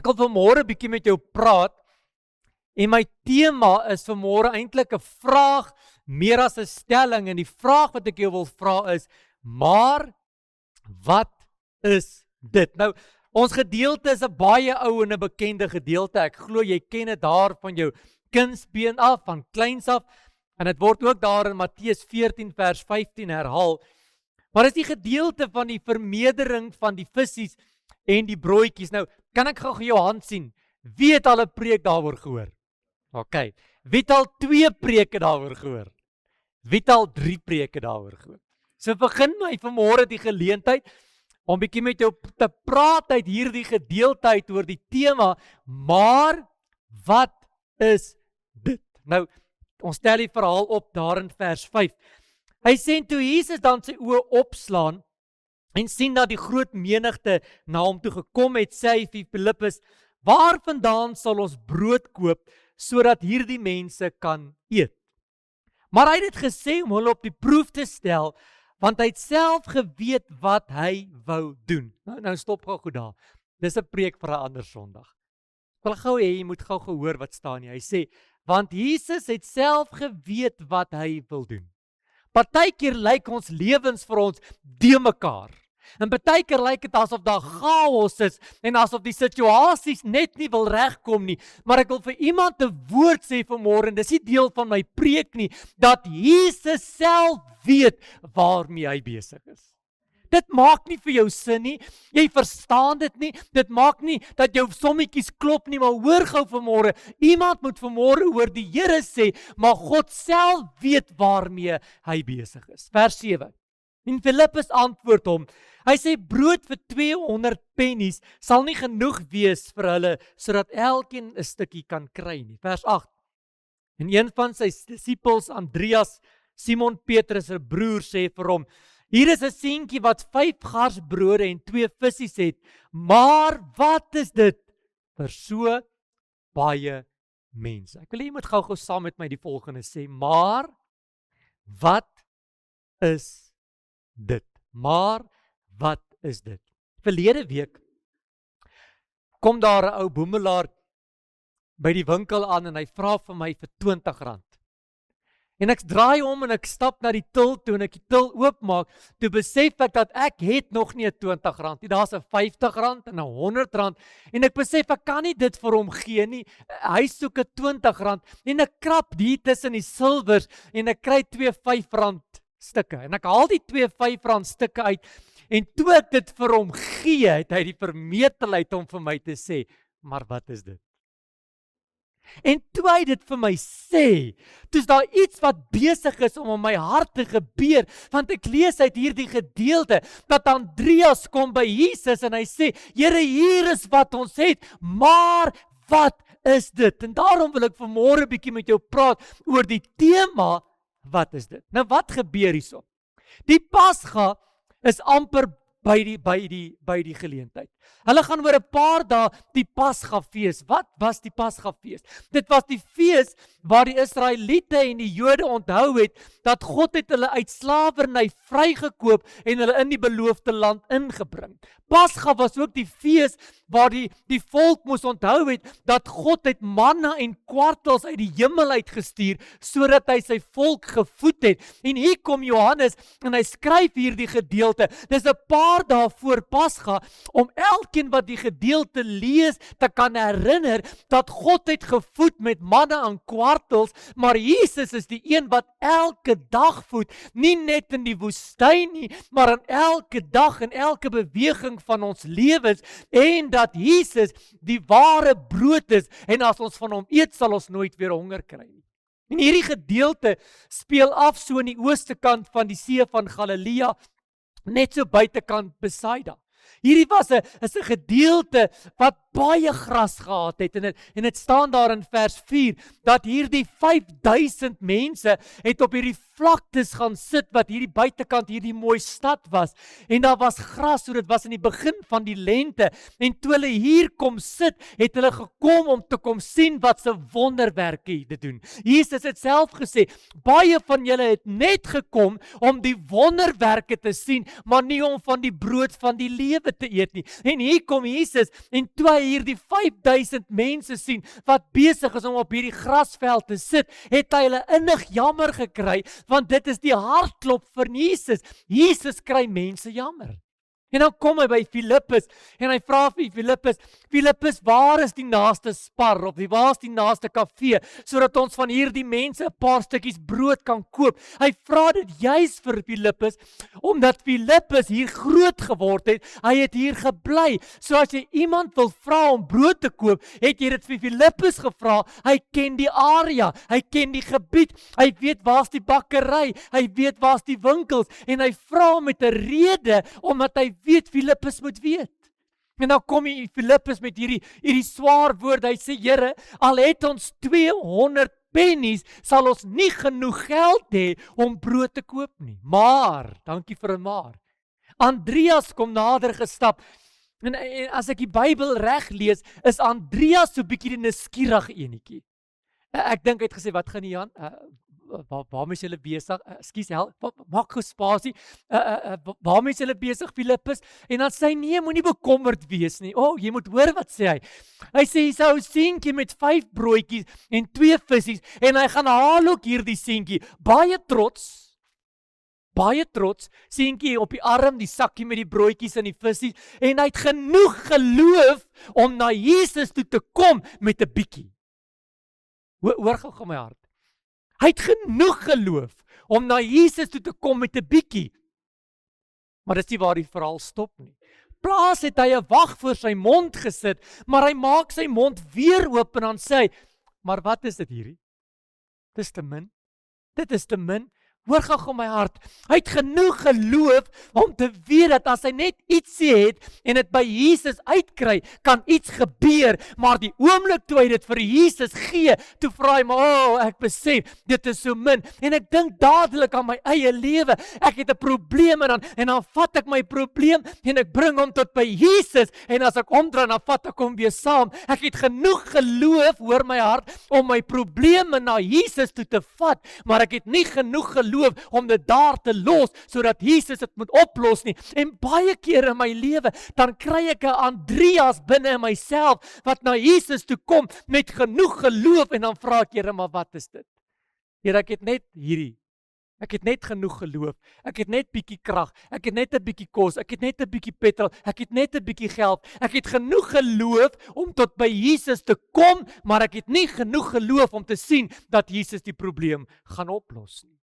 Ek wil vanmôre 'n bietjie met jou praat en my tema is vanmôre eintlik 'n vraag meer as 'n stelling en die vraag wat ek jou wil vra is: maar wat is dit? Nou, ons gedeelte is 'n baie ou en 'n bekende gedeelte. Ek glo jy ken dit daar van jou kindsbeen af, van kleins af, en dit word ook daar in Matteus 14 vers 15 herhaal. Maar is die gedeelte van die vermeerdering van die visse en die broodjies. Nou, kan ek gou jou hand sien? Wie het al 'n preek daaroor gehoor? OK. Wie het al 2 preke daaroor gehoor? Wie het al 3 preke daaroor gehoor? So begin my vanmôre die geleentheid om bietjie met jou te praat uit hierdie gedeelte uit oor die tema, maar wat is dit? Nou, ons stel die verhaal op daar in vers 5. Hy sê toe Jesus dan sy oë opslaan en sien dat die groot menigte na hom toe gekom het, sê hy vir Filippus: waar vandaan sal ons brood koop sodat hierdie mense kan eet? Maar hy het dit gesê om hulle op die proef te stel, want hy het self geweet wat hy wou doen. Nou stop gou goed daar. Dis 'n preek vir 'n ander Sondag. Ek wil gou hê jy moet gou gehoor wat staan hier. Hy sê, want Jesus het self geweet wat hy wil doen. Partykeer lyk ons lewens vir ons de mekaar. En partykeer lyk dit asof daar chaos is en asof die situasies net nie wil regkom nie. Maar ek wil vir iemand 'n woord sê vanmôre, en dis nie deel van my preek nie, dat Jesus self weet waarmee hy besig is. Dit maak nie vir jou sin nie, jy verstaan dit nie, dit maak nie dat jou sommetjies klop nie, maar hoor gou vanmôre, iemand moet vanmôre hoor die Here sê, maar God self weet waarmee hy besig is. Vers 7. En Filippus antwoord hom, hy sê brood vir 200 pennies sal nie genoeg wees vir hulle, sodat elkeen 'n stukkie kan kry nie. Vers 8. En een van sy disippels, Andreas, Simon Petrus se broer, sê vir hom, hier is 'n seentjie wat 5 gars brode en 2 visse het, maar wat is dit vir so baie mense? Ek wil hê jy moet gou saam met my die volgende sê, maar wat is dit? Maar wat is dit? Verlede week kom daar 'n ou boemelaar by die winkel aan en hy vra vir my vir R20. En ek draai om en ek stap na die til toe en ek die til oopmaak, toe besef ek dat ek het nog nie 'n R20 nie. Daar's 'n R50 en 'n R100 en ek besef ek kan nie dit vir hom gee nie. Hy soek 'n R20 en ek krap hier tussen die silwers en ek kry 2 R5 stukke. En ek haal die 2 R5 stukke uit en toe ek dit vir hom gee, het hy die vermetelheid om vir my te sê, maar wat is dit? En toe hy dit vir my sê, toe is daar iets wat besig is om in my hart te gebeur, want ek lees uit hierdie gedeelte, dat Andreas kom by Jesus en hy sê, Here, hier is wat ons het, maar wat is dit? En daarom wil ek vanmôre bietjie met jou praat oor die tema, wat is dit? Nou wat gebeur hierso? Die Pasga is amper by die geleentheid. Hulle gaan oor 'n paar dae die Pasgafees. Wat was die Pasgafees? Dit was die fees waar die Israeliete en die Jode onthou het dat God het hulle uit slawerny vrygekoop en hulle in die beloofde land ingebring. Pasga was ook die fees waar die volk moes onthou het dat God het manna en kwartels uit die hemel uitgestuur sodat hy sy volk gevoed het. En hier kom Johannes en hy skryf hierdie gedeelte. Dis 'n paar dae voor Pasga om elkeen wat die gedeelte lees te kan herinner dat God het gevoed met manna en kwartels, maar Jesus is die een wat elke dag voed, nie net in die woestyn nie, maar in elke dag en elke beweging van ons lewens, en dat Jesus die ware brood is, en as ons van hom eet, sal ons nooit weer honger kry nie. En hierdie gedeelte speel af so in die ooste kant van die see van Galilea, net so buitekant Besaida. Hierdie was 'n gedeelte wat baie gras gehad het, en dit staan daar in vers 4, dat hierdie 5000 mense het op hierdie vlaktes gaan sit, wat hierdie buitekant hierdie mooi stad was, en daar was gras, so dit was in die begin van die lente, en toe hulle hier kom sit, het hulle gekom om te kom sien wat se wonderwerke hy te doen. Jesus het self gesê, baie van julle het net gekom om die wonderwerke te sien, maar nie om van die brood van die lewe lewe te eet nie. En hier kom Jesus en toe hy hierdie 5000 mense sien wat besig is om op hierdie grasveld te sit, het hy hulle innig jammer gekry, want dit is die hartklop vir Jesus. Jesus kry mense jammer. En dan kom hy by Filippus en hy vra vir Filippus, Filippus, waar is die naaste spar of waar is die naaste kafee sodat ons van hierdie mense 'n paar stukkies brood kan koop? Hy vra dit juis vir Filippus omdat Filippus hier groot geword het. Hy het hier gebly. So as jy iemand wil vra om brood te koop, het jy dit vir Filippus gevra. Hy ken die area, hy ken die gebied. Hy weet waar's die bakkery, hy weet waar's die winkels en hy vra met 'n rede omdat hy weet Filippus moet weet. En dan kom hy Filippus met hierdie swaar woord. Hy sê, Here, al het ons 200 pennies, sal ons nie genoeg geld hê om brood te koop nie. Maar, dankie vir 'n maar. Andreas kom nader gestap. En as ek die Bybel reg lees, is Andreas so bietjie die nuuskierige enetjie. Ek dink hy het gesê, wat gaan nie Jan? Waarmee is julle besig? Ekskuus, maak gou spasie. Waarmee is julle besig, Filippus? En dan sê hy, nee, moenie bekommerd wees nie. Jy moet hoor wat sê hy. Hy sê, hier's 'n ou seentjie met 5 broodjies en 2 visse en hy gaan haal ook hierdie seentjie. Baie trots, seentjie op die arm, die sakkie met die broodjies en die visse en hy het genoeg geloof om na Jesus toe te kom met 'n bietjie. Hoor gou my hart. Hy het genoeg geloof om na Jesus toe te kom met 'n bietjie. Maar dis nie waar die verhaal stop nie. Plaas het hy 'n wag voor sy mond gesit, maar hy maak sy mond weer oop en dan sê hy, maar wat is dit hierdie? Dis te min. Dit is te min. Hoor gou my hart. Hy het genoeg geloof om te weet dat as hy net ietsie het en dit by Jesus uitkry, kan iets gebeur. Maar die oomblik toe hy dit vir Jesus gee, toe vra hy maar, ek besef, dit is so min. En ek dink dadelik aan my eie lewe. Ek het 'n probleem en dan vat ek my probleem en ek bring hom tot by Jesus. En as ek omdraai, dan vat ek hom weer saam. Ek het genoeg geloof, hoor my hart, om my probleme na Jesus toe te vat. Maar ek het nie genoeg geloof om dit daar te los, sodat Jesus dit moet oplos nie. En baie keer in my lewe, dan kry ek 'n Andreas binne in myself, wat na Jesus toe kom, met genoeg geloof, en dan vra ek, Here, maar wat is dit? Here, ek het net hierdie. Ek het net genoeg geloof, ek het net bietjie krag, ek het net 'n bietjie kos, ek het net 'n bietjie petrol, ek het net 'n bietjie geld, ek het genoeg geloof om tot by Jesus te kom, maar ek het nie genoeg geloof om te sien dat Jesus die probleem gaan oplos nie.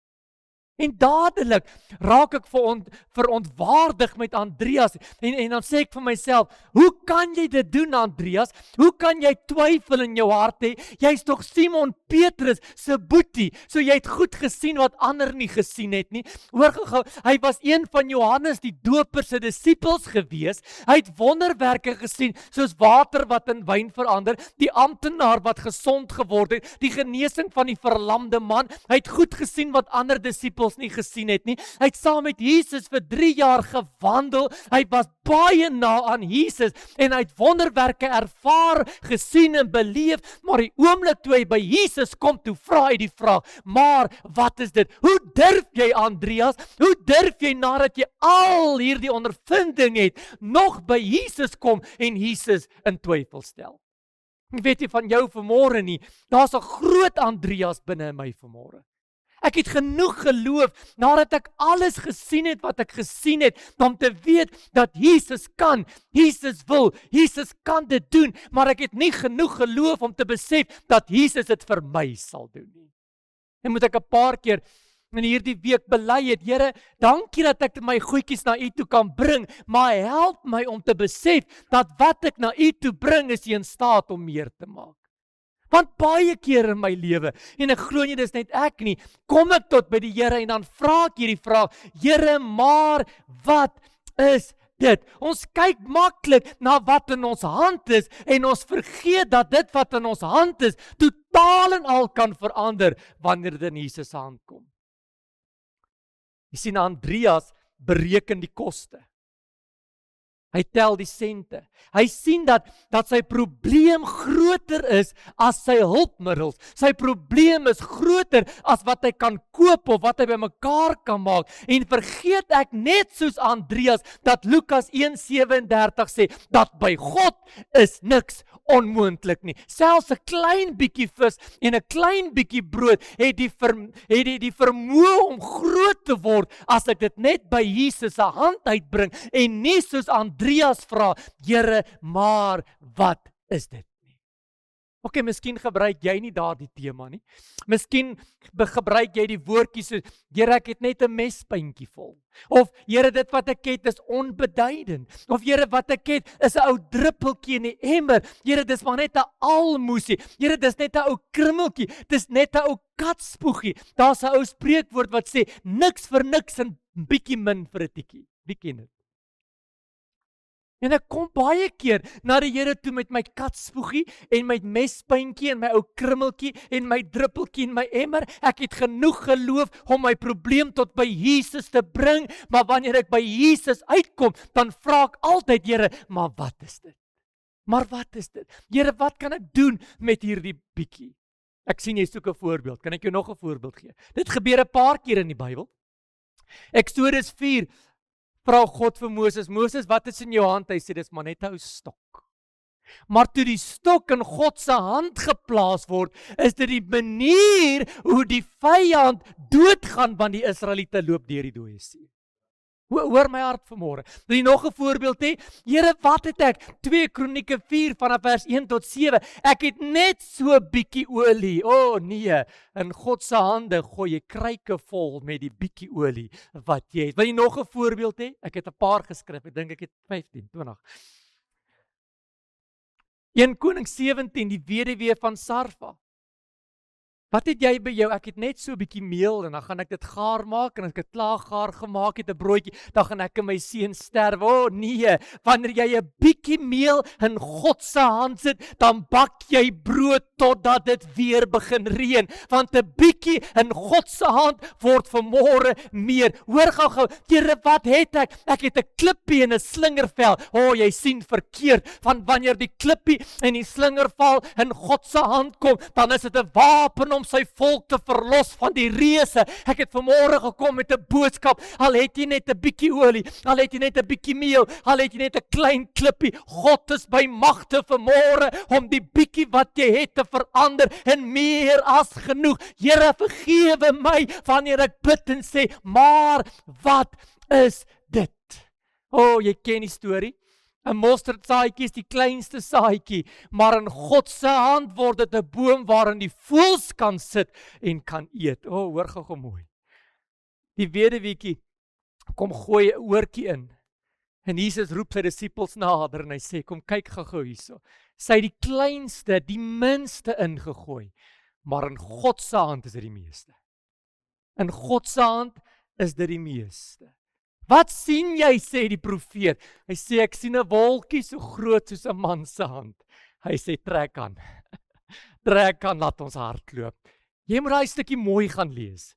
En dadelik raak ek verontwaardig met Andreas en dan sê ek vir myself, hoe kan jy dit doen, Andreas? Hoe kan jy twyfel in jou hart hê? Jy's tog Simon Petrus se boetie, so jy het goed gesien wat ander nie gesien het nie. Hoor gou, hy was een van Johannes die Doper se disippels gewees. Hy het wonderwerke gesien, soos water wat in wyn verander, die amptenaar wat gesond geword het, die genesing van die verlamde man. Hy het goed gesien wat ander disippels nie gesien het nie. Hy het saam met Jesus vir 3 jaar gewandel. Hy was baie na aan Jesus en hy het wonderwerke ervaar, gesien en beleef, maar die oomblik toe hy by Jesus kom, toe vra hy die vraag, maar wat is dit? Hoe durf jy, Andreas? Hoe durf jy nadat jy al hierdie ondervinding het, nog by Jesus kom en Jesus in twyfel stel? Ek weet nie van jou vanmôre nie, daar's 'n groot Andreas binne in my vanmôre. Ek het genoeg geloof, nadat ek alles gesien het wat ek gesien het, om te weet dat Jesus kan, Jesus wil, Jesus kan dit doen, maar ek het nie genoeg geloof om te besef dat Jesus dit vir my sal doen nie. En moet ek 'n paar keer in hierdie week bely het, Here, dankie dat ek my goedjies na U toe kan bring, maar help my om te besef dat wat ek na U toe bring, is U in staat om meer te maak. Want baie keer in my lewe, en ek glo nie dis net ek nie, kom ek tot by die Here en dan vra ek hierdie vraag, Here, maar wat is dit? Ons kyk maklik na wat in ons hand is en ons vergeet dat dit wat in ons hand is, totaal en al kan verander wanneer dit in Jesus se hand kom. Jy sien, Andreas bereken die koste. Hy tel die sente. Hy sien dat sy probleem groter is as sy hulpmiddels. Sy probleem is groter as wat hy kan koop of wat hy bymekaar kan maak. En vergeet ek net soos Andreas dat Lukas 1:37 sê dat by God is niks onmoontlik nie. Selfs 'n klein bietjie vis en 'n klein bietjie brood het die vermoë om groot te word as ek dit net by Jesus se hand uitbring en nie soos Andreas vra, Here, maar wat is dit nie? Okay, miskien gebruik jy nie daardie tema nie. Miskien gebruik jy die woordjies so, Here, ek het net 'n mespuntjie vol. Of Here, dit wat ek het is onbeduidend. Of Here, wat ek het is 'n ou druppeltjie in die emmer. Here, dis maar net 'n almoesie. Here, dis net 'n ou krummeltjie. Dis net 'n ou katspoegie. Daar's 'n ou spreekwoord wat sê niks vir niks en bietjie min vir 'n tikkie. Wie ken dit? En ek kom baie keer na die Here toe met my katspoegie en my mespuntjie en my ou krummeltjie en my druppeltjie en my emmer. Ek het genoeg geloof om my probleem tot by Jesus te bring, maar wanneer ek by Jesus uitkom, dan vra ek altyd, Here, maar wat is dit? Maar wat is dit? Here, wat kan ek doen met hierdie bietjie? Ek sien jy soek 'n voorbeeld. Kan ek jou nog 'n voorbeeld gee? Dit gebeur 'n paar keer in die Bybel. Eksodus 4 vra God vir Moses, Moses, wat is in jou hand? Hy sê, dis maar net 'n ou stok. Maar toe die stok in God se hand geplaas word, is dit die manier hoe die vyand doodgaan, want die Israeliete loop deur die dooie see. Hoor my hart vanmôre. Wil jy nog 'n voorbeeld hê? Here, wat het ek? 2 Kronieke 4 vanaf vers 1 tot 7. Ek het net so 'n bietjie olie. Nee, in God se hande gooi jy kruike vol met die bietjie olie wat jy het. Wil jy nog 'n voorbeeld hê? Ek het 'n paar geskryf. Ek dink ek het 15, 20. 1 Konings 17, die weduwee van Sarfa. Wat het jy by jou? Ek het net so 'n bietjie meel en dan gaan ek dit gaar maak en as ek dit klaar gaar gemaak het, 'n broodjie, dan gaan ek en my seun sterwe. Nee, wanneer jy 'n bietjie meel in God se hand sit, dan bak jy brood totdat dit weer begin reën, want 'n bietjie in God se hand word vanmôre meer. Hoor gou-gou, Here, wat het ek? Ek het 'n klippie en 'n slingervel. Jy sien verkeerd, want wanneer die klippie en die slingervel in God se hand kom, dan is dit 'n wapen om sy volk te verlos van die reëse. Ek het vanmôre gekom met 'n boodskap, al het jy net 'n bietjie olie, al het jy net 'n bietjie meel, al het jy net 'n klein klippie, God is by magte vanmôre om die bietjie wat jy het te verander en meer as genoeg. Here, vergewe my wanneer ek bid en sê, maar wat is dit? Jy ken die storie. 'n mosterdsaadjie is die kleinste saadjie, maar in God se hand word dit 'n boom waarin die voëls kan sit en kan eet. Hoor gou mooi. Die weduweetjie kom gooi 'n oortjie in. En Jesus roep sy disippels nader en hy sê, kom kyk gou hierso. Sy het die kleinste, die minste ingegooi, maar in God se hand is dit die meeste. In God se hand is dit die meeste. Wat sien jy, sê die profeet? Hy sê, ek sien 'n wolkie so groot soos 'n man se hand. Hy sê, trek aan. Trek aan, laat ons hardloop. Jy moet daai stukkie mooi gaan lees.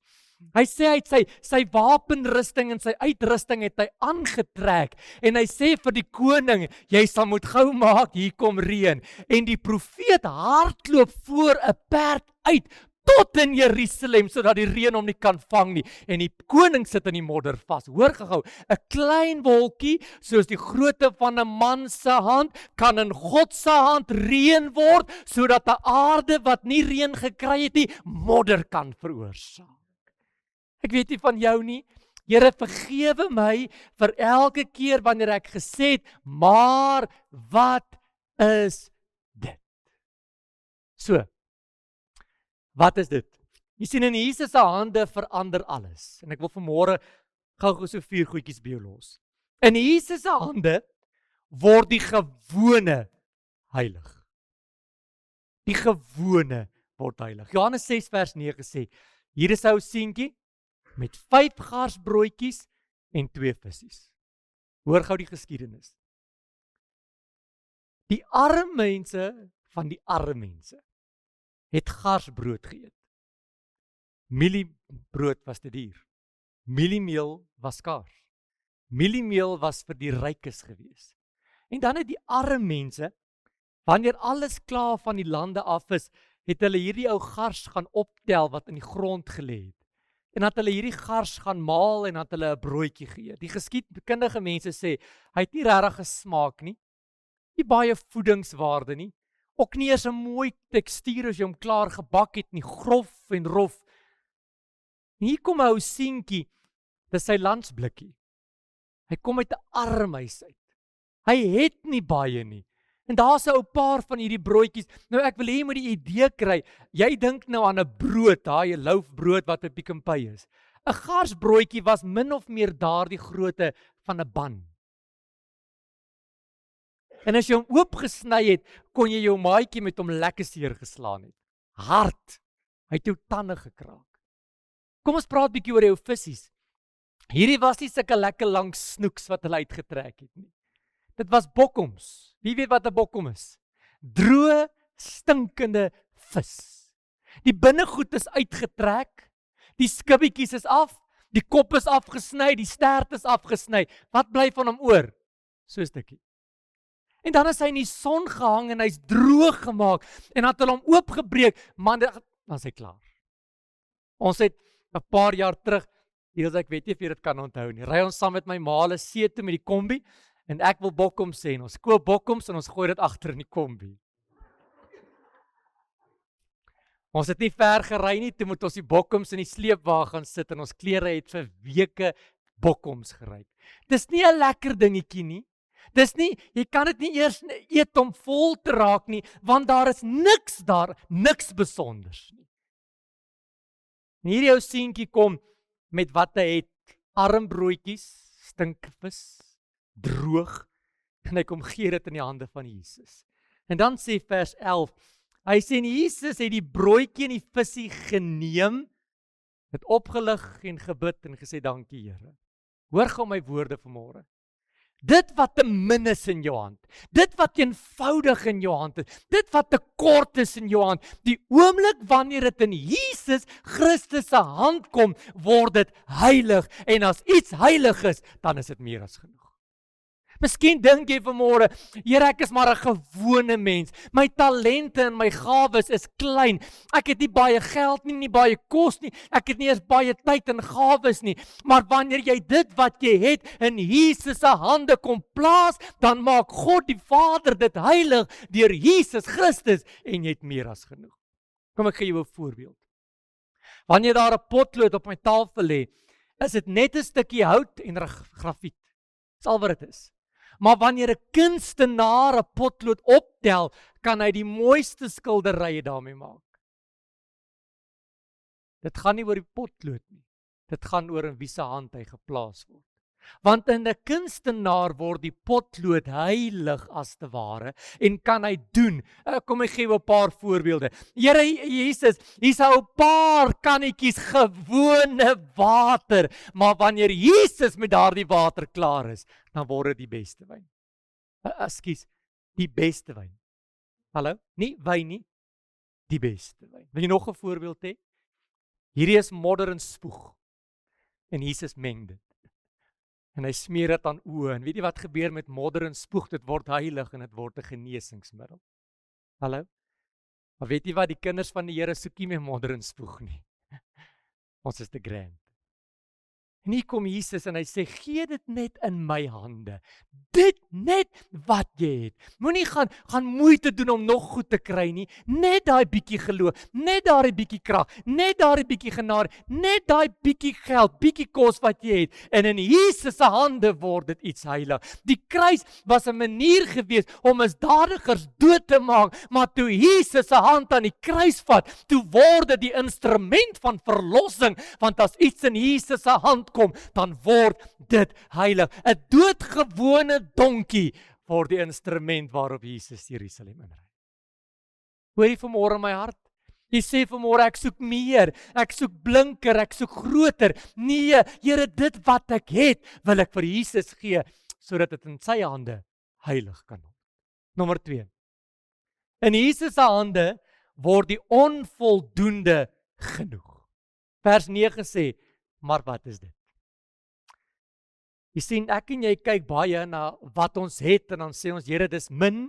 Hy sê, hy het sy wapenrusting en sy uitrusting het hy aangetrek. En hy sê vir die koning, jy sal moet gou maak, hier kom reën. En die profeet hardloop voor 'n perd uit, tot in Jerusalem, sodat die reën hom nie kan vang nie. En die koning sit in die modder vas. Hoor gou, 'n klein wolkie, soos die grootte van 'n man se hand, kan in God se hand reën word, sodat 'n aarde wat nie reën gekry het nie, modder kan veroorsaak. Ek weet nie van jou nie. Here, vergewe my vir elke keer wanneer ek gesê het, maar wat is dit? So, wat is dit? Jy sien, in Jesus se hande verander alles. En ek wil vanmôre gou so 4 goedjies by jou los. In Jesus se hande word die gewone heilig. Die gewone word heilig. Johannes 6 vers 9 sê, hier is 'n ou seentjie met 5 gars broodjies en 2 visse. Hoor gou die geskiedenis. Die arme mense van die arme mense het gars brood geëet. Mieliebrood was te duur. Mieliemeel was skaars. Mieliemeel was vir die rykes gewees. En dan het die arme mense, wanneer alles klaar van die lande af is, het hulle hierdie ou gars gaan optel wat in die grond gelê het. En dat hulle hierdie gars gaan maal en dat hulle 'n broodjie gee. Die geskiedkundige mense sê, hy het nie regtig gesmaak nie. Nie baie voedingswaarde nie. Ook nie eens 'n mooi tekstuur as jy hom klaar gebak het nie, grof en rof. En hier kom 'n ou seentjie, dis sy landsblikkie. Hy kom uit 'n arm huis uit. Hy het nie baie nie. En daar's 'n ou paar van hierdie broodjies. Nou ek wil hê jy moet die idee kry. Jy dink nou aan 'n brood, daai loafbrood wat by Pick n Pay is. 'n Gars broodjie was min of meer daardie grootte van 'n ban. En as jy hom oopgesny het, kon jy jou maatjie met hom lekker seer geslaan het. Hard. Hy het jou tande gekraak. Kom ons praat bietjie oor jou visse. Hierdie was nie sulke lekker lang snoeks wat hulle uitgetrek het nie. Dit was bokkoms. Wie weet wat 'n bokkom is? Droë, stinkende vis. Die binnegoed is uitgetrek, die skibbietjies is af, die kop is afgesny, die stert is afgesny. Wat bly van hom oor? So 'n stukkie. En dan is hy in die son gehang en hy's droog gemaak en het hulle hom oopgebreek, man, dan is hy klaar. Ons het 'n paar jaar terug, ek weet nie of jy dit kan onthou nie, ry ons saam met my ma see toe met die kombi en ek wil bokkom sê en ons koop bokkoms en ons gooi dit agter in die kombi. Ons het nie ver gery nie, toe moet ons die bokkoms in die sleepwa gaan sit en ons klere het vir weke bokkoms geryk. Dis nie 'n lekker dingetjie nie. Dis nie, jy kan dit nie eers eet om vol te raak nie, want daar is niks besonders nie. En hierdie ou seentjie kom met wat hy het, armbroodjies, stinkvis, droog, en hy kom gee dit in die hande van Jesus. En dan sê vers 11, hy sê en Jesus het die broodjie en die visie geneem, het opgelig en gebid en gesê dankie Here. Hoor gou my woorde vanmôre. Dit wat te min is in jou hand, dit wat eenvoudig in jou hand is, dit wat te kort is in jou hand, die oomblik wanneer dit in Jesus Christus se hand kom, word dit heilig, en as iets heilig is, dan is dit meer as genoeg. Miskien dink jy vanmôre, Here, ek is maar 'n gewone mens. My talente en my gawes is klein. Ek het nie baie geld nie, nie baie kos nie. Ek het nie eens baie tyd en gawes nie. Maar wanneer jy dit wat jy het in Jesus se hande kom plaas, dan maak God die Vader dit heilig deur Jesus Christus en jy het meer as genoeg. Kom ek gee jou 'n voorbeeld. Wanneer daar 'n potlood op my tafel lê, is dit net 'n stukkie hout en grafiet. Dis al wat dit is. Maar wanneer 'n kunstenaar 'n potlood optel, kan hy die mooiste skilderye daarmee maak. Dit gaan nie oor die potlood nie. Dit gaan oor in wie se hand hy geplaas word. Want in 'n kunstenaar word die potlood heilig as te ware en kan hy doen. Kom ek gee 'n paar voorbeelde. Here Jesus, hier's 'n paar kannetjies gewone water, maar wanneer Jesus met daardie water klaar is, dan word dit die beste wyn. Ekskuus, die beste wyn. Hallo? Nie wyn nie, die beste wyn. Wil jy nog 'n voorbeeld hê? Hierdie is modder en spoeg. En Jesus meng dit. En hy smeer dit aan oë. En weet jy wat gebeur met modder en spoeg? Dit word heilig en dit word 'n genesingsmiddel. Hallo? Maar weet jy wat, die kinders van die Here soek nie meer modder en spoeg nie. Ons is te grand. En hier kom Jesus en hy sê, gee dit net in my hande. Dit net wat jy het. Moenie gaan moeite doen om nog goed te kry nie. Net daai bietjie geloof, net daai bietjie krag, net daai bietjie genade, net daai bietjie geld, bietjie kos wat jy het. En in Jesus se hande word dit iets heilig. Die kruis was 'n manier gewees om misdadigers dood te maak, maar toe Jesus se hand aan die kruis vat, toe word dit die instrument van verlossing, want as iets in Jesus se hand kom, dan word dit heilig. 'n Doodgewone donkie word die instrument waarop Jesus Jerusalem inry. Hoor jy vanmôre in my hart? Jy sê vanmôre, ek soek meer, ek soek blinker, ek soek groter. Nee, Here, dit wat ek het, wil ek vir Jesus gee, sodat dit in sy hande heilig kan word. Nommer 2. In Jesus se hande word die onvoldoende genoeg. Vers 9 sê, maar wat is dit? Jy sien, ek en jy kyk baie na wat ons het en dan sê ons, Here, dis min,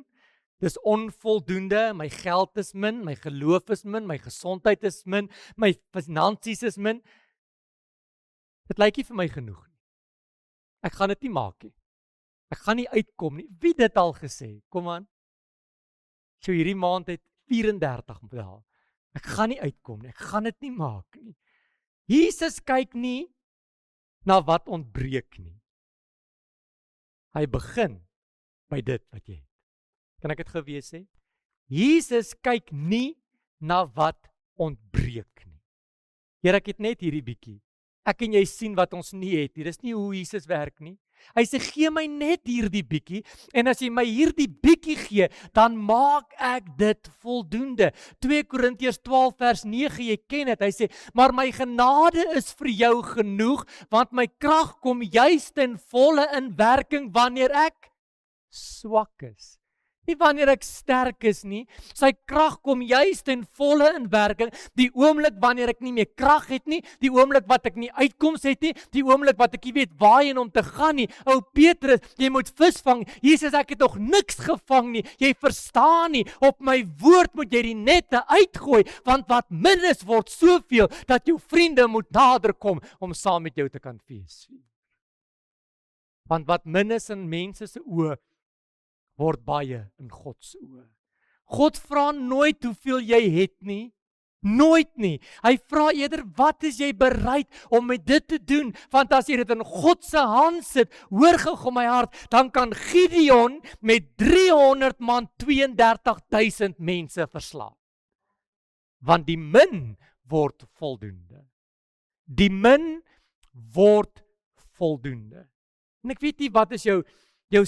dis onvoldoende, my geld is min, my geloof is min, my gesondheid is min, my finansies is min. Dit lyk nie vir my genoeg nie. Ek gaan dit nie maak nie. Ek gaan nie uitkom nie. Wie dit al gesê? Kom aan. So hierdie maand het 34 dae. Ek gaan nie uitkom nie. Ek gaan dit nie maak nie. Jesus kyk nie na wat ontbreek nie. Hy begin by dit wat jy het. Kan ek dit gou sê? Jesus kyk nie na wat ontbreek nie. Here, ek het net hierdie bietjie. Ek en jy sien wat ons nie het nie. Dis nie hoe Jesus werk nie. Hy sê, gee my net hierdie bietjie, en as jy my hierdie bietjie gee, dan maak ek dit voldoende. 2 Korintiërs 12 vers 9, jy ken dit. Hy sê, maar my genade is vir jou genoeg, want my krag kom juis ten volle in werking wanneer ek swak is. Nie wanneer ek sterk is nie. Sy krag kom juis ten volle in werking. Die oomblik wanneer ek nie meer krag het nie, die oomblik wat ek nie uitkoms het nie, die oomblik wat ek nie weet waarheen om te gaan nie. Ou Petrus, jy moet vis vang. Jesus, ek het nog niks gevang nie. Jy verstaan nie. Op my woord moet jy die nette uitgooi, want wat min is word soveel dat jou vriende moet nader kom om saam met jou te kan fees. Want wat min is in mense se oë word baie in God se oë. God vra nooit hoeveel jy het nie. Nooit nie. Hy vra eerder, wat is jy bereid om met dit te doen? Want as jy dit in God se hand sit, hoor gou my hart, dan kan Gideon met 300 man 32,000 mense verslaan. Want die min word voldoende. Die min word voldoende. En ek weet nie wat is jou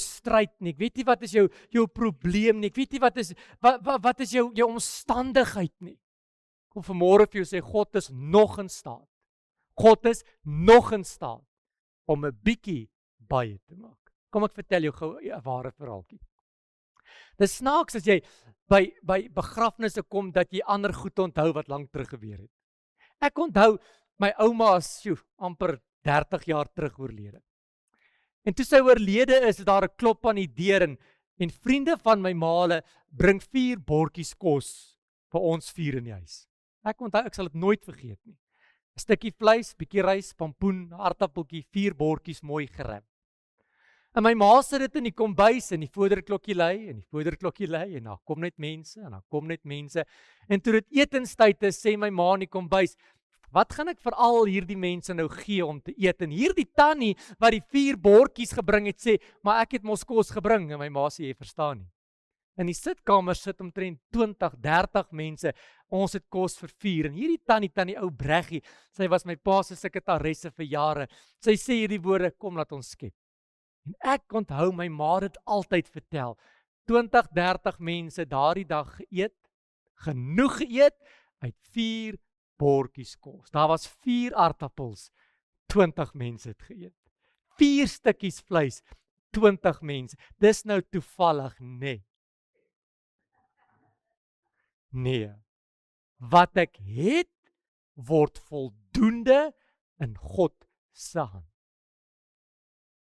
stryd nie. Ek weet nie wat is jou probleem nie. Ek weet nie wat is jou omstandigheid nie. Kom vanmôre vir jou sê, God is nog in staat. God is nog in staat om 'n bietjie baie te maak. Kom ek vertel jou gou 'n ware verhaaltjie. Dis snaaks as jy by begrafnisse kom dat jy ander goed onthou wat lank terug gebeur het. Ek onthou my ouma is amper 30 jaar terug oorlede. En toe sy oorlede is daar 'n klop aan die deur en vriende van my maale bring 4 bordjies kos vir ons 4 in die huis. Ek onthou, ek sal dit nooit vergeet nie. 'n Stukkie vleis, bietjie rys, pampoen, aardappeltjie, 4 bordjies mooi gerem. En my ma sit dit in die kombuis en die voederklokkie lui en die voederklokkie lui en daar kom net mense en daar kom net mense. En toe dit etenstyd is, sê my ma in die kombuis, wat gaan ek vir al hierdie mense nou gee om te eet? En hierdie tannie wat die 4 bordjies gebring het, sê, maar ek het mos kos gebring. En my ma sê, jy verstaan nie. In die sitkamer sit omtrent 20, 30 mense. Ons het kos vir 4. En hierdie tannie ou Breggie, sy was my pa se sekretaresse vir jare. Sy sê hierdie woorde, kom laat ons skep. En ek onthou my ma het altyd vertel, 20, 30 mense daardie dag geëet, genoeg geëet uit 4 bordjies kos. Daar was 4 aardappels, 20 mense het geëet. 4 stukkies vleis, 20 mense. Dis nou toevallig, nee. Nee. Wat ek het, word voldoende in God se hand.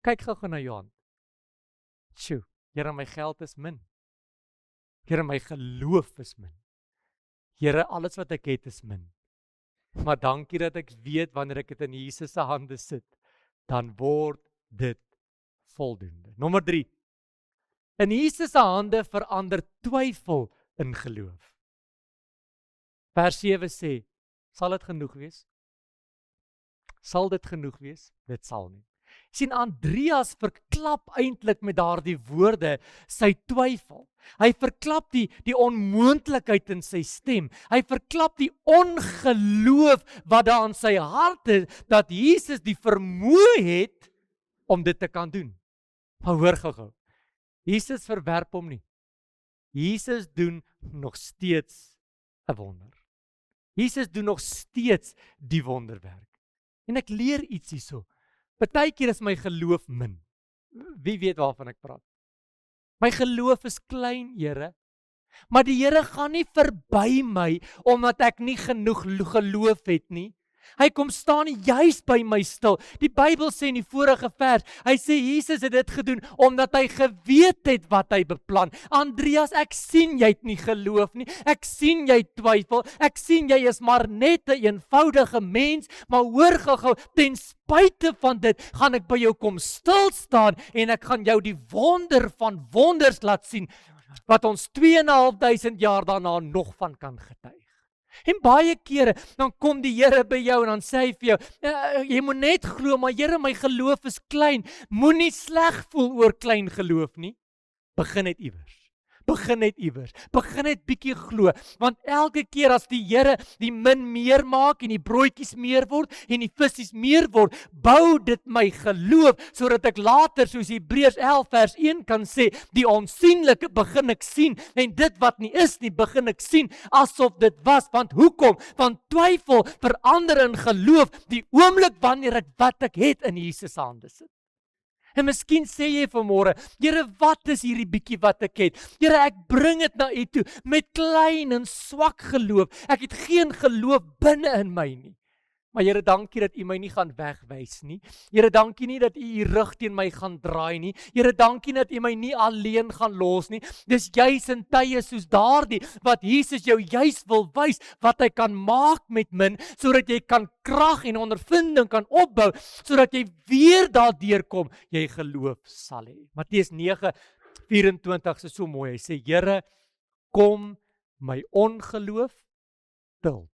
Kyk gou na jou hand. Sjoe, Here, my geld is min. Here, my geloof is min. Here, alles wat ek het is min. Maar dankie dat ek weet wanneer ek dit in Jesus se hande sit, dan word dit voldoende. Nommer 3. In Jesus se hande verander twyfel in geloof. Vers 7 sê, sal dit genoeg wees? Sal dit genoeg wees? Dit sal nie. Sien, Andreas verklap eintlik met daardie woorde sy twyfel. Hy verklap die onmoontlikheid in sy stem. Hy verklap die ongeloof wat daar in sy hart is, dat Jesus die vermoë het om dit te kan doen. Maar hoor gou. Jesus verwerp hom nie. Jesus doen nog steeds 'n wonder. Jesus doen nog steeds die wonderwerk. En ek leer iets hierso. Partykeer is my geloof min. Wie weet waarvan ek praat? My geloof is klein, Here. Maar die Here gaan nie verby my omdat ek nie genoeg geloof het nie. Hy kom staan juis by my stil. Die Bybel sê in die vorige vers, hy sê Jesus het dit gedoen omdat hy geweet het wat hy beplan. Andreas, ek sien jy het nie geloof nie. Ek sien jy twyfel. Ek sien jy is maar net 'n eenvoudige mens, maar hoor gou, ten spyte van dit gaan ek by jou kom stil staan en ek gaan jou die wonder van wonders laat sien wat ons 2.500 jaar daarna nog van kan getuig. En baie kere, dan kom die Here by jou en dan sê hy vir jou, jy moet net glo, maar Here, my geloof is klein. Moenie sleg voel oor klein geloof nie. Begin net iewers. Begin net bietjie glo, want elke keer as die Here die min meer maak en die broodjies meer word en die visse meer word, bou dit my geloof, sodat ek later, soos Hebreërs 11 vers 1 kan sê, die onsienlike begin ek sien, en dit wat nie is nie, begin ek sien, asof dit was, want hoekom? Want twyfel verander in geloof, die oomblik wanneer ek wat ek het in Jesus se hande sit. En miskien sê jy vanmôre, Here, wat is hierdie bietjie wat ek het? Here, ek bring dit na U toe met klein en swak geloof. Ek het geen geloof binne in my nie. Maar Here, dankie dat U my nie gaan wegwys nie. Here, dankie nie dat U U rug teen my gaan draai nie. Here, dankie dat U my nie alleen gaan los nie. Dis juis in tye soos daardie wat Jesus jou juis wil wys wat hy kan maak met min, sodat jy kan krag en ondervinding kan opbou, sodat jy weer daardeur kom, jy geloof sal hê. Matteus 9:24 is so mooi. Hy sê, Here, kom my ongeloof te hulp.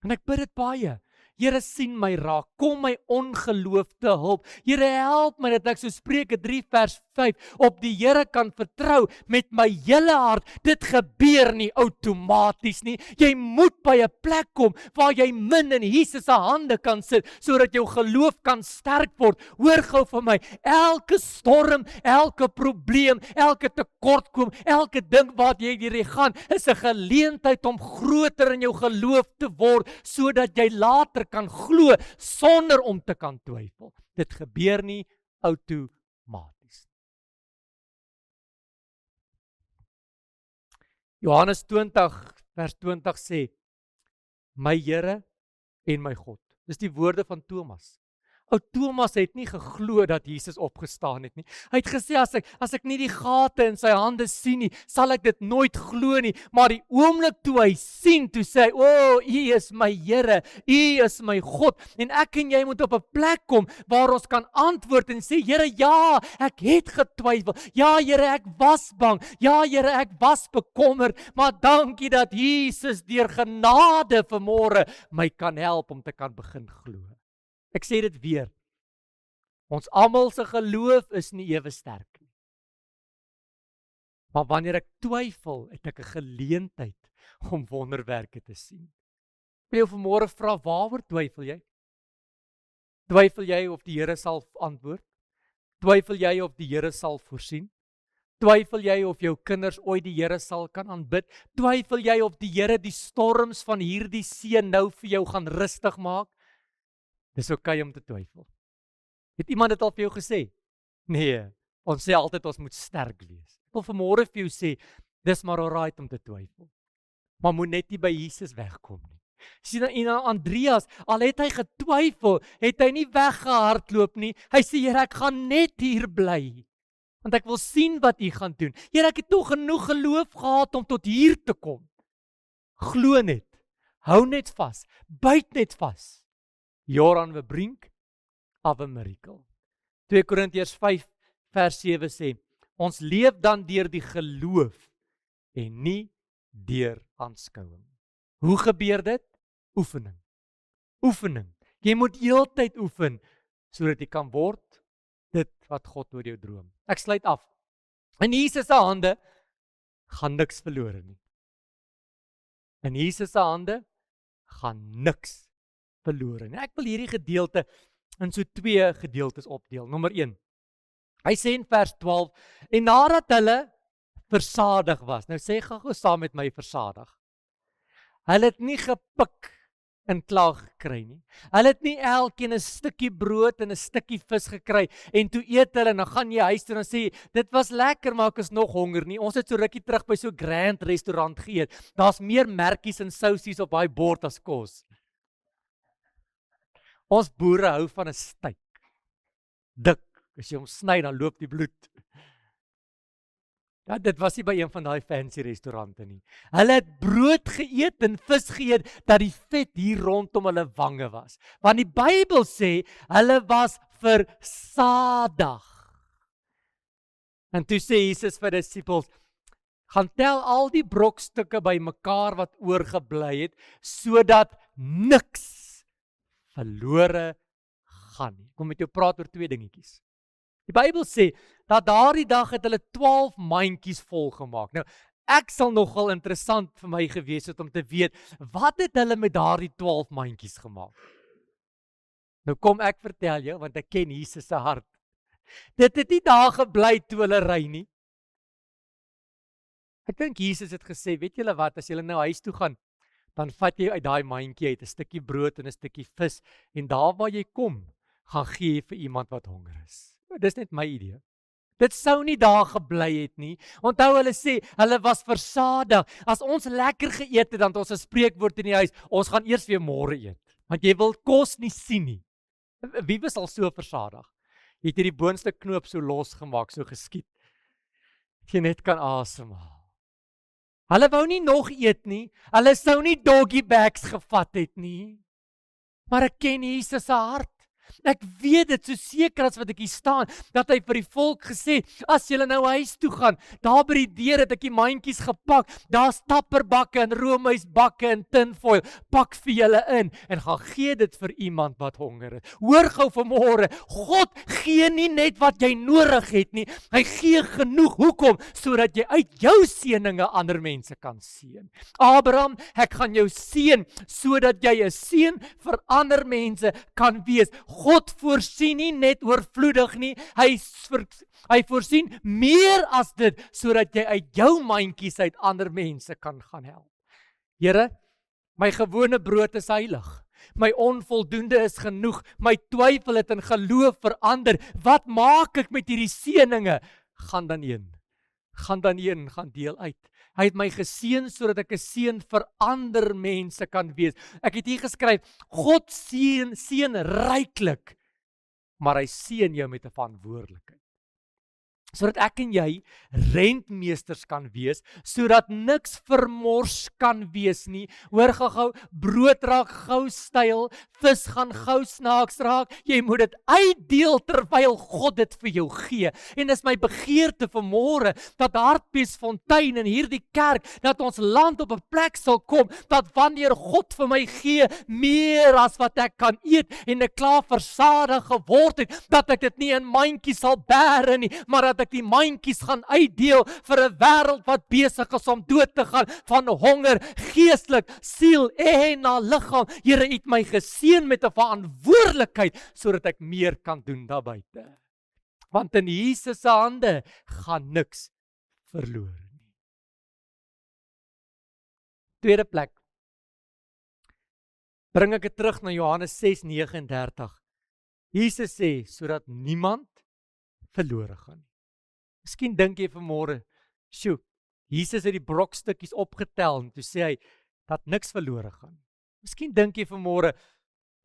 En ek bid dit baie. Here, sien my raak, kom my ongeloof te hulp. Here, help my dat ek so Spreuke 3 vers 5 op die Here kan vertrou met my hele hart. Dit gebeur nie outomaties nie. Jy moet by 'n plek kom waar jy min in Jesus se hande kan sit, sodat jou geloof kan sterk word. Hoor gou van my, elke storm, elke probleem, elke tekortkom, elke ding wat jy deur gaan, is 'n geleentheid om groter in jou geloof te word, sodat jy later kan glo sonder om te kan twyfel. Dit gebeur nie outomaties. Johannes 20 vers 20 sê, my Here en my God. Dis die woorde van Thomas. Ou Thomas het nie geglo dat Jesus opgestaan het nie. Hy het gesê, as ek nie die gate in sy hande sien nie, sal ek dit nooit glo nie. Maar die oomblik toe hy sien, toe sê hy, o, U is my Here, U is my God. En ek en jy moet op 'n plek kom waar ons kan antwoord en sê, Here, ja, ek het getwyfel. Ja, Here, ek was bang. Ja, Here, ek was bekommerd. Maar dankie dat Jesus deur genade vanmôre my kan help om te kan begin glo. Ek sê dit weer, ons almal se geloof is nie ewe sterk nie. Maar wanneer ek twyfel, het ek 'n geleentheid om wonderwerke te sien. Ek wil jou vanmôre vra, waaroor twyfel jy? Twyfel jy of die Here sal antwoord? Twyfel jy of die Here sal voorsien? Twyfel jy of jou kinders ooit die Here sal kan aanbid? Twyfel jy of die Here die storms van hierdie see nou vir jou gaan rustig maak? Dis oukei om te twyfel. Het iemand dit al vir jou gesê? Nee, ons sê altyd ons moet sterk wees. Ek wil vanmôre vir jou sê, dis maar alright om te twyfel. Maar moet net nie by Jesus wegkom nie. Sien en Andreas, al het hy getwyfel, het hy nie weggehardloop nie. Hy sê, Here, ek gaan net hier bly, want ek wil sien wat U gaan doen. Here, ek het nog genoeg geloof gehad om tot hier te kom. Glo net, hou net vas, byt net vas. You're on the brink of a miracle. 2 Korintiërs 5 vers 7 sê, ons leef dan deur die geloof en nie deur aanskouing. Hoe gebeur dit? Oefening. Oefening. Jy moet heeltyd oefen, sodat jy kan word dit wat God oor jou droom. Ek sluit af. In Jesus se hande gaan niks verlore nie. In Jesus se hande gaan niks verlore nie. Ek wil hierdie gedeelte in so 2 gedeeltes opdeel. Nommer 1. Hy sê in vers 12, en nadat hulle versadig was. Nou sê gou saam met my versadig. Hulle het nie gepik en klaar gekry nie. Hulle het nie elkeen 'n stukkie brood en 'n stukkie vis gekry en toe eet hulle en dan gaan jy huis toe en sê dit was lekker maar ek is nog honger nie. Ons het so rukkie terug by so grand restaurant geëet. Daar's meer merkies en sousies op daai bord as kos. Ons boere hou van 'n steak. Dik, as jy hom sny dan loop die bloed. Ja, dit was nie by een van daai fancy restaurante nie. Hulle het brood geëet en vis geëet dat die vet hier rondom hulle wange was. Want die Bybel sê hulle was versadig. En toe sê Jesus vir die disippels, gaan tel al die brokstukke bymekaar wat oorgebly het, sodat niks verlore gaan nie. Ek wil met jou praat oor 2 dingetjies. Die Bybel sê dat daardie dag het hulle 12 mandjies vol gemaak. Nou, ek sal nogal interessant vir my gewees het om te weet, wat het hulle met daardie 12 mandjies gemaak? Nou kom ek vertel jou, want ek ken Jesus se hart. Dit het nie daar gebly toe hulle ry nie. Ek dink Jesus het gesê, weet julle wat, as julle nou huis toe gaan, dan vat jy uit daai mandjie uit 'n stukkie brood en 'n stukkie vis, en daar waar jy kom, gaan gee vir iemand wat honger is. Dis net my idee. Dit sou nie daar gebly het nie. Onthou hulle sê, hulle was versadig. As ons lekker geëet het, dan het ons 'n spreekwoord in die huis, ons gaan eers weer môre eet. Want jy wil kos nie sien nie. Wie was al so versadig? Jy het hierdie boonste knoop so losgemaak, so geskiet. Jy net kan asemhaal. Hulle wou nie nog eet nie. Hulle sou nie doggy bags gevat het nie. Maar ek ken Jesus se hart. Ek weet dit so seker as wat ek hier staan, dat hy vir die volk gesê, as julle nou huis toe gaan, daar by die deur het ek die mandjies gepak, daar's tapperbakke en roomhuisbakke en tinfoil, pak vir julle in, en gaan gee dit vir iemand wat honger is. Hoor gou vanmôre, God gee nie net wat jy nodig het nie, hy gee genoeg. Hoekom? Sodat jy uit jou seëninge ander mense kan seën. Abraham, ek gaan jou seën, sodat jy 'n seën vir ander mense kan wees. God voorsien nie net oorvloedig nie, hy voorsien meer as dit, sodat jy uit jou mandjies uit ander mense kan gaan help. Here, my gewone brood is heilig. My onvoldoende is genoeg. My twyfel het in geloof verander. Wat maak ek met hierdie seëninge? Gaan dan gaan deel uit. Hy het my geseën sodat ek 'n seën vir ander mense kan wees. Ek het hier geskryf, God seën ryklik, maar hy seën jou met 'n verantwoordelikheid. Sodat ek en jy rentmeesters kan wees, sodat niks vermors kan wees nie. Hoor gou, brood raak gou styl, vis gaan gou snaaks raak. Jy moet dit uitdeel terwyl God dit vir jou gee. En dis my begeerte vanmôre dat Hartbeesfontein in hierdie kerk, dat ons land op 'n plek sal kom, dat wanneer God vir my gee meer as wat ek kan eet en ek klaar versadig geword het, dat ek dit nie in mandjies sal bære nie, maar dat ek die mandjies gaan uitdeel vir 'n wêreld wat besig is om dood te gaan van honger, geestelik, siel en na liggaam. Here, het my geseën met 'n verantwoordelikheid sodat ek meer kan doen daar buite. Want in Jesus se hande gaan niks verlore nie. Tweede plek. Bring ek dit terug na Johannes 6:39. Jesus sê sodat niemand verlore gaan nie. Miskien dink jy vanmôre, "Sjoe, Jesus het die brokstukkies opgetel en toe sê hy dat niks verlore gaan." Miskien dink jy vanmôre,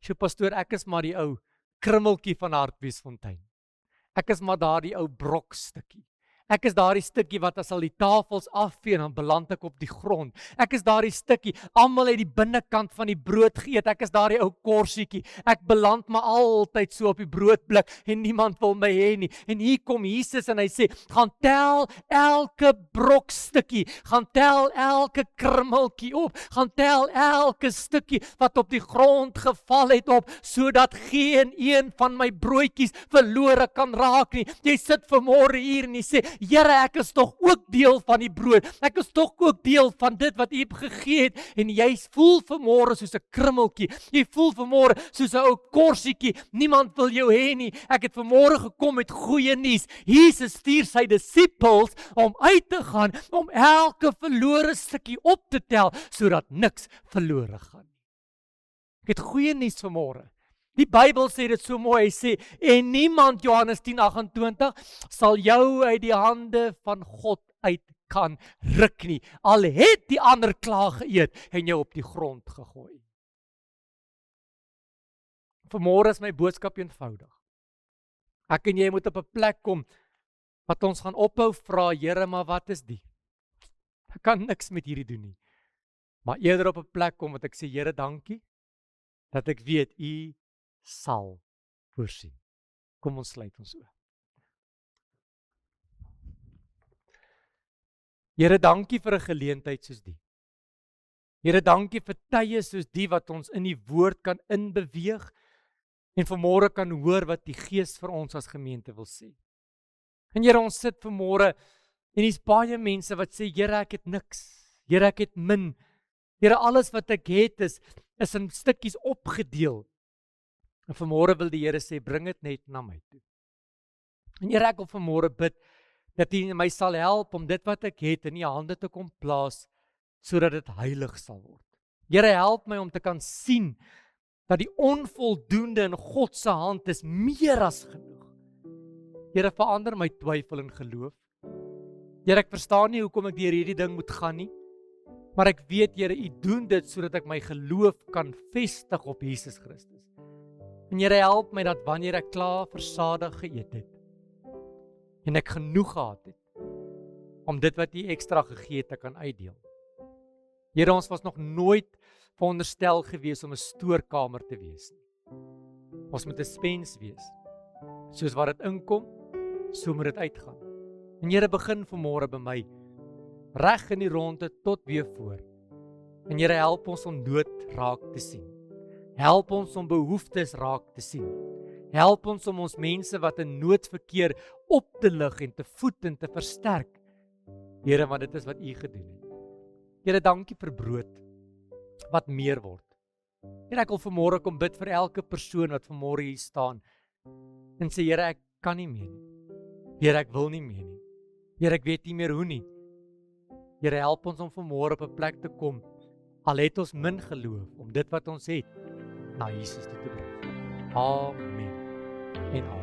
"Sjoe pastoor, ek is maar die ou krummeltjie van Hartbeesfontein. Ek is maar daardie ou brokstukkie. Ek is daardie stukkie wat as al die tafels afvee, dan beland ek op die grond. Ek is daardie stukkie, almal het die binnekant van die brood geëet. Ek is daardie ou korsietjie. Ek beland maar altyd so op die broodblik en niemand wil my hê nie." En hier kom Jesus en hy sê, "Gaan tel elke brokstukkie, gaan tel elke krummeltjie op, gaan tel elke stukkie wat op die grond geval het op, sodat geen een van my broodjies verlore kan raak nie." Jy sit vanmôre hier en jy sê, "Here, ek is tog ook deel van die brood. Ek is tog ook deel van dit wat U gegee het." En jy voel vanmôre soos 'n krummeltjie. Jy voel vanmôre soos 'n ou korsietjie. Niemand wil jou hê nie. Ek het vanmôre gekom met goeie nuus. Jesus stuur sy disippels om uit te gaan, om elke verlore stukkie op te tel, sodat niks verlore gaan nie. Ek het goeie nuus vanmôre. Die Bybel sê dit so mooi, hy sê, "En niemand," Johannes 10:28, "sal jou uit die hande van God uit kan ruk nie, al het die ander klaar geëet en jou op die grond gegooi." Vanmôre is my boodskap eenvoudig. Ek en jy moet op 'n plek kom wat ons gaan ophou vra, Here, maar wat is die? Ek kan niks met hierdie doen nie. Maar eerder op 'n plek kom wat ek sê, Here, dankie dat ek weet U sal voorsien. Kom ons sluit ons oë. Here, dankie vir 'n geleentheid soos die. Here, dankie vir tye soos die wat ons in die woord kan inbeweeg en vanmôre kan hoor wat die Gees vir ons as gemeente wil sê. En Here, ons sit vanmôre en hier's baie mense wat sê, Here, ek het niks. Here, ek het min. Here, alles wat ek het is in stukkies opgedeel. En vanmôre wil die Here sê, bring dit net na my toe. En Here, ek wil vanmôre bid dat U my sal help om dit wat ek het in U hande te kom plaas, sodat dit heilig sal word. Here, help my om te kan sien dat die onvoldoende in God se hand is meer as genoeg. Here, verander my twyfel in geloof. Here, ek verstaan nie hoekom ek deur hierdie ding moet gaan nie, maar ek weet, Here, U doen dit sodat ek my geloof kan vestig op Jesus Christus. En Here, help my dat wanneer ek klaar versadig geëet het, en ek genoeg gehad het, om dit wat U ekstra gegee het te kan uitdeel. Here, ons was nog nooit veronderstel gewees om 'n stoorkamer te wees nie. Ons moet 'n spens wees. Soos wat dit inkom, so moet dit uitgaan. En Here, begin vanmôre by my, reg in die ronde tot weer voor. En Here, help ons om nood raak te sien. Help ons om behoeftes raak te sien. Help ons om ons mense wat in nood verkeer op te lig en te voed en te versterk. Here, want dit is wat U gedoen het. Here, dankie vir brood wat meer word. Here, ek wil vanmôre kom bid vir elke persoon wat vanmôre hier staan en sê, Here, ek kan nie meer nie. Here, ek wil nie meer nie. Here, ek weet nie meer hoe nie. Here, help ons om vanmôre op 'n plek te kom, al het ons min geloof, om dit wat ons het na Jesus toe te bring. Amen en amen.